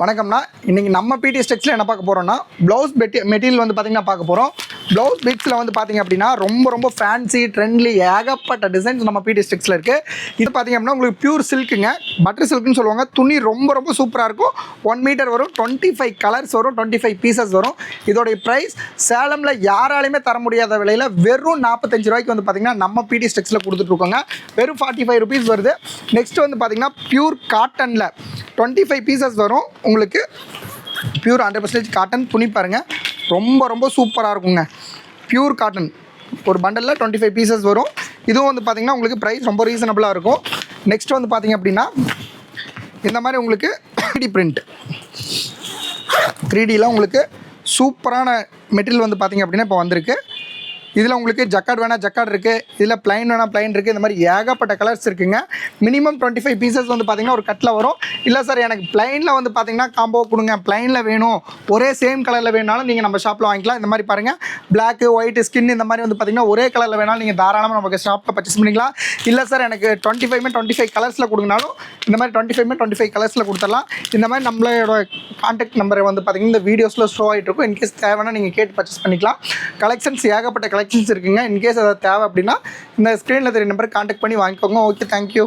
வணக்கம்னா இன்றைக்கி நம்ம பிடிஎஸ் டெக்ஸ்டில் என்ன பார்க்க போகிறோம்னா ப்ளவுஸ் மெட்டீரியல் வந்து பார்த்திங்கன்னா பார்க்க போகிறோம். ப்ளவுஸ் பிட்ஸில் வந்து பார்த்திங்க அப்படின்னா ரொம்ப ஃபேன்சி ட்ரெண்ட்லி ஏகப்பட்ட டிசைன்ஸ் நம்ம பிடிஎஸ் டெக்ஸ்டில் இருக்குது. இது பார்த்திங்க அப்படின்னா உங்களுக்கு பியூர் சில்க்குங்க, பட்டர் சில்க்குன்னு சொல்லுவாங்க. துணி ரொம்ப சூப்பராக இருக்கும். 1 மீட்டர் வரும், 25 கலர்ஸ் வரும், 25 பீசஸ் வரும். இதோடைய ப்ரைஸ் சேலமில் யாராலையுமே தர முடியாத விலையில் வெறும் 45 ரூபாய்க்கு வந்து பார்த்திங்கன்னா நம்ம பிடிஎஸ் டெக்ஸ்டில் கொடுத்துட்ருக்கோங்க. வெறும் 45 ருபீஸ் வருது. நெக்ஸ்ட் வந்து பார்த்திங்கன்னா பியூர் காட்டனில் 25 பீசஸ் வரும். உங்களுக்கு பியூர் 100% காட்டன் துணி பாருங்கள், ரொம்ப சூப்பராக இருக்குங்க. பியூர் காட்டன் ஒரு பண்டலில் 25 பீசஸ் வரும். இதுவும் வந்து பார்த்திங்கன்னா உங்களுக்கு ப்ரைஸ் ரொம்ப ரீசனபிளாக இருக்கும். நெக்ஸ்ட் வந்து பார்த்திங்க அப்படின்னா இந்த மாதிரி உங்களுக்கு 3D பிரிண்ட் 3Dயில் உங்களுக்கு சூப்பரான மெட்டீரியல் வந்து பார்த்திங்க அப்படின்னா இப்போ வந்திருக்கு. இதில் உங்களுக்கு ஜக்கார்ட் வேணால் ஜக்கார்ட் இருக்குது, இதில் ப்ளைன் வேணால் ப்ளைன் இருக்குது. இந்த மாதிரி ஏகப்பட்ட கலர்ஸ் இருக்குங்க. மினிமம் 25 பீசஸ் வந்து பார்த்திங்கன்னா ஒரு கட்டில் வரும். இல்லை சார் எனக்கு ப்ளைனில் வந்து பார்த்திங்கன்னா காம்போ கொடுங்க, ப்ளைனில் வேணும், ஒரே சேம் கலரில் வேணாலும் நீங்கள் நம்ம ஷாப்பில் வாங்கிக்கலாம். இந்த மாதிரி பாருங்கள், பிளாக்கு ஒயிட் ஸ்கின் இந்த மாதிரி வந்து பார்த்திங்கன்னா ஒரே கலரில் வேணாலும் நீங்கள் தாராளமாக நமக்கு ஷாப்பில் பர்ச்சேஸ் பண்ணிக்கலாம். இல்லை சார் எனக்கு 25 கலர்ஸில் கொடுங்கனாலும் இந்த மாதிரி 25 கலர்ஸில் கொடுத்துடலாம். இந்த மாதிரி நம்மளோட கான்டாக்ட் நம்பரை வந்து பார்த்திங்கன்னா இந்த வீடியோஸில் ஷோ ஆகிட்டு இருக்கும். இன்கேஸ் தேவைன்னா நீங்கள் கேட்டு பர்ச்சேஸ் பண்ணிக்கலாம். கலெக்ஷன்ஸ் ஏகப்பட்ட கலெக்ஷன்ஸ் இருக்குங்க. இன்கேஸ் அதை தேவை அப்படின்னா இந்த ஸ்க்ரீனில் தெரிய நம்பருக்கு கான்டாக்ட் பண்ணி வாங்கிக்கோங்க. Okay, thank you.